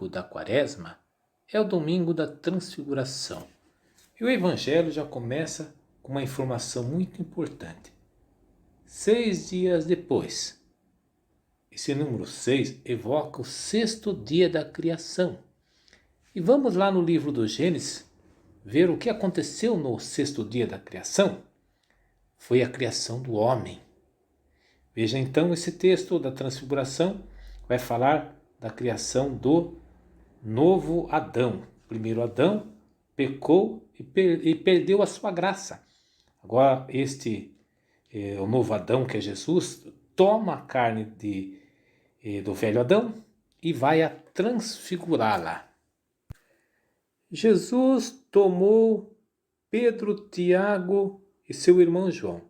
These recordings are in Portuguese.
domingo da Quaresma é o domingo da Transfiguração. E o Evangelho já começa com uma informação muito importante. 6 dias depois. Esse número 6 evoca o sexto dia da criação. E vamos lá no livro do Gênesis ver o que aconteceu no sexto dia da criação. Foi a criação do homem. Veja então esse texto da Transfiguração vai falar da criação do novo Adão. O primeiro Adão pecou e perdeu a sua graça. Agora o novo Adão, que é Jesus, toma a carne do velho Adão e vai a transfigurá-la. Jesus tomou Pedro, Tiago e seu irmão João.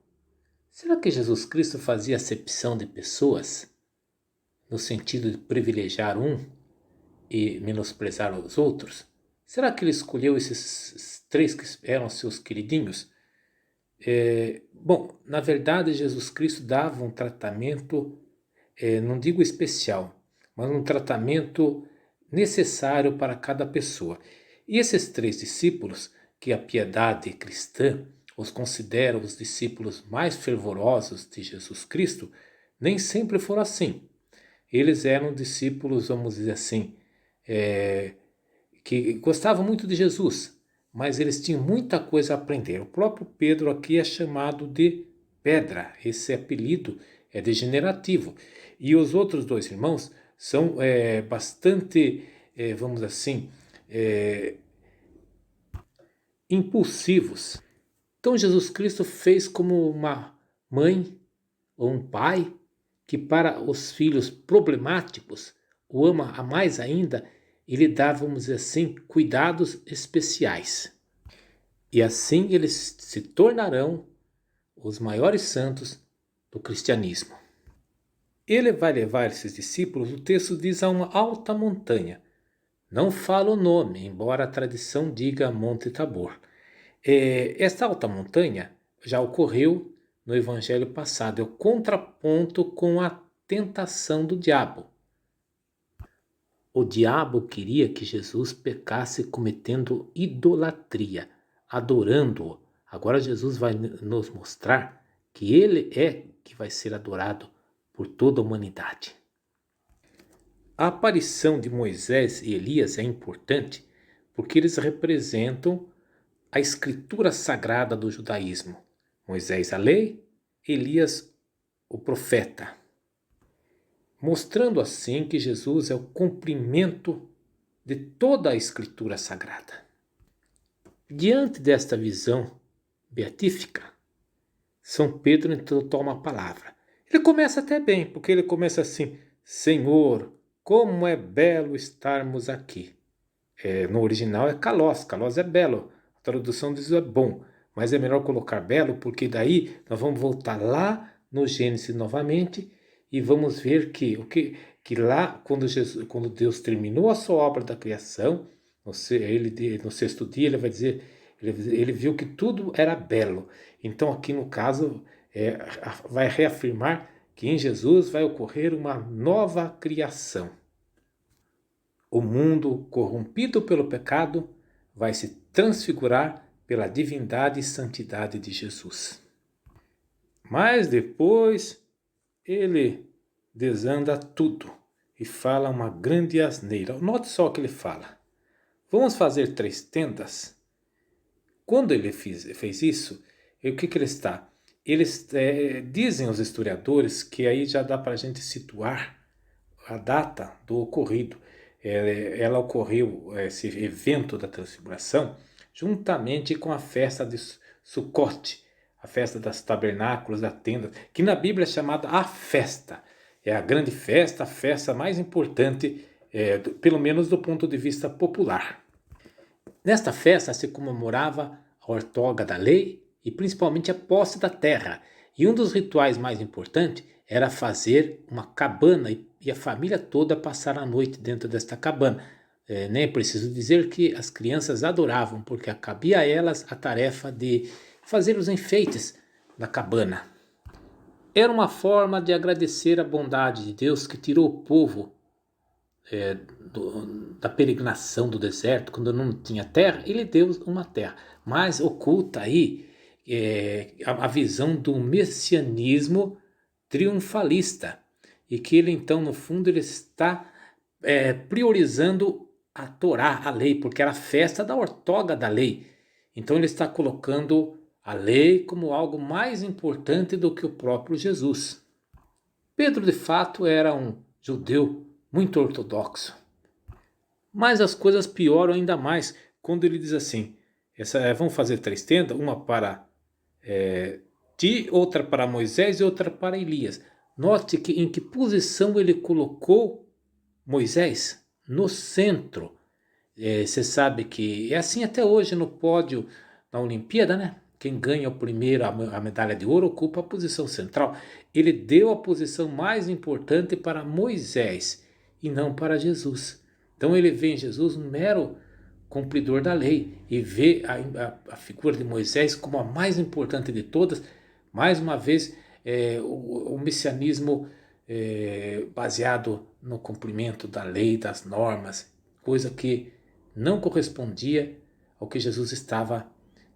Será que Jesus Cristo fazia acepção de pessoas no sentido de privilegiar um e menosprezar os outros? Será que ele escolheu esses 3 que eram seus queridinhos? Bom, na verdade Jesus Cristo dava um tratamento, não digo especial, mas um tratamento necessário para cada pessoa. E esses 3 discípulos, que a piedade cristã os considera os discípulos mais fervorosos de Jesus Cristo, nem sempre foram assim. Eles eram discípulos, vamos dizer assim, que gostavam muito de Jesus, mas eles tinham muita coisa a aprender. O próprio Pedro aqui é chamado de Pedra, esse apelido é degenerativo. E os outros 2 irmãos são bastante, vamos assim, impulsivos. Então Jesus Cristo fez como uma mãe ou um pai que para os filhos problemáticos, o ama a mais ainda, ele dá, vamos dizer assim, cuidados especiais. E assim eles se tornarão os maiores santos do cristianismo. Ele vai levar esses discípulos, o texto diz, a uma alta montanha. Não fala o nome, embora a tradição diga Monte Tabor. Esta alta montanha já ocorreu no evangelho passado, é o contraponto com a tentação do diabo. O diabo queria que Jesus pecasse cometendo idolatria, adorando-o. Agora Jesus vai nos mostrar que ele é que vai ser adorado por toda a humanidade. A aparição de Moisés e Elias é importante porque eles representam a escritura sagrada do judaísmo. Moisés a lei, Elias o profeta. Mostrando assim que Jesus é o cumprimento de toda a escritura sagrada. Diante desta visão beatífica, São Pedro então toma a palavra. Ele começa até bem, porque ele começa assim: Senhor, como é belo estarmos aqui. No original é kalos, kalos é belo. A tradução diz é bom, mas é melhor colocar belo, porque daí nós vamos voltar lá no Gênesis novamente e vamos ver que lá, quando Deus terminou a sua obra da criação, no sexto dia, ele vai dizer, ele viu que tudo era belo. Então aqui no caso vai reafirmar que em Jesus vai ocorrer uma nova criação. O mundo corrompido pelo pecado vai se transfigurar pela divindade e santidade de Jesus. Mas depois ele desanda tudo e fala uma grande asneira. Note só o que ele fala. Vamos fazer 3 tendas? Quando ele fez isso, o que ele está? Eles dizem os historiadores que aí já dá para a gente situar a data do ocorrido. Ela ocorreu, esse evento da transfiguração, juntamente com a festa de Sucote, a festa das tabernáculos, da tenda, que na Bíblia é chamada a festa. É a grande festa, a festa mais importante, pelo menos do ponto de vista popular. Nesta festa se comemorava a outorga da lei e principalmente a posse da terra. E um dos rituais mais importantes era fazer uma cabana e a família toda passar a noite dentro desta cabana. Nem é preciso dizer que as crianças adoravam, porque cabia a elas a tarefa de fazer os enfeites da cabana. Era uma forma de agradecer a bondade de Deus que tirou o povo da peregrinação do deserto, quando não tinha terra, ele deu uma terra. Mas oculta aí a visão do messianismo triunfalista. E que ele então, no fundo, ele está priorizando a Torá, a lei, porque era a festa da ortoga da lei. Então ele está colocando a lei como algo mais importante do que o próprio Jesus. Pedro, de fato, era um judeu muito ortodoxo. Mas as coisas pioram ainda mais quando ele diz assim: vamos fazer 3 tendas, uma para ti, outra para Moisés e outra para Elias. Note que em que posição ele colocou Moisés? No centro. Você sabe que é assim até hoje no pódio na Olimpíada, né? Quem ganha o primeiro a medalha de ouro ocupa a posição central. Ele deu a posição mais importante para Moisés e não para Jesus. Então ele vê em Jesus um mero cumpridor da lei e vê a figura de Moisés como a mais importante de todas. Mais uma vez, o messianismo baseado no cumprimento da lei, das normas, coisa que não correspondia ao que Jesus estava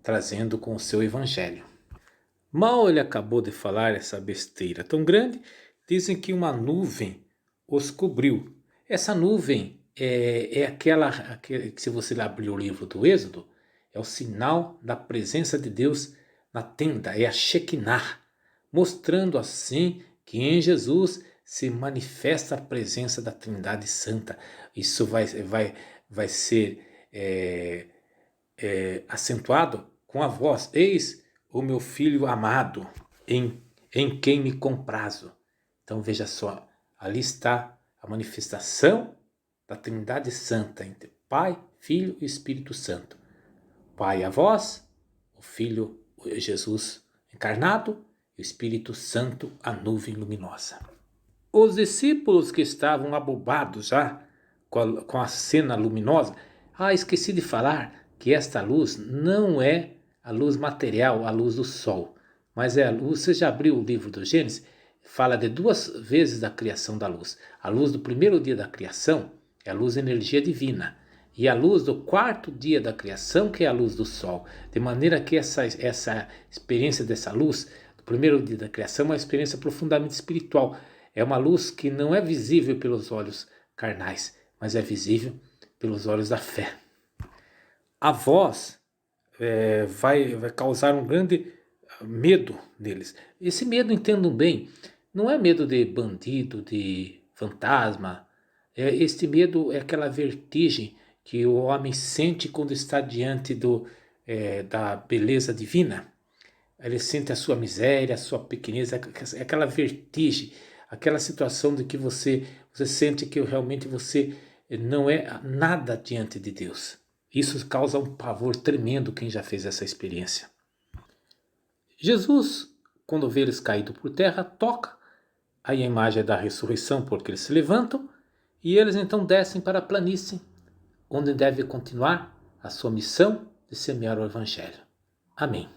trazendo com o seu evangelho. Mal ele acabou de falar essa besteira tão grande, dizem que uma nuvem os cobriu. Essa nuvem é aquela que, se você abrir o livro do Êxodo, é o sinal da presença de Deus na tenda, é a Shekinah, mostrando assim que em Jesus se manifesta a presença da Trindade Santa. Isso vai ser acentuado com a voz: eis o meu filho amado, em quem me comprazo. Então veja só, ali está a manifestação da Trindade Santa entre Pai, Filho e Espírito Santo. Pai a voz, o Filho Jesus encarnado e o Espírito Santo a nuvem luminosa. Os discípulos que estavam abobados já com a cena luminosa, esqueci de falar que esta luz não é a luz material, a luz do sol, mas é a luz. Você já abriu o livro do Gênesis? Fala de 2 vezes da criação da luz. A luz do primeiro dia da criação é a luz da energia divina, e a luz do 4º dia da criação, que é a luz do sol. De maneira que essa experiência dessa luz do primeiro dia da criação é uma experiência profundamente espiritual. É uma luz que não é visível pelos olhos carnais, mas é visível pelos olhos da fé. A voz vai causar um grande medo neles. Esse medo, entendam bem, não é medo de bandido, de fantasma. Este medo é aquela vertigem que o homem sente quando está diante da beleza divina. Ele sente a sua miséria, a sua pequenez, aquela vertigem, aquela situação de que você sente que realmente você não é nada diante de Deus. Isso causa um pavor tremendo quem já fez essa experiência. Jesus, quando vê eles caídos por terra, toca. Aí a imagem é da ressurreição, porque eles se levantam e eles então descem para a planície, onde deve continuar a sua missão de semear o Evangelho. Amém.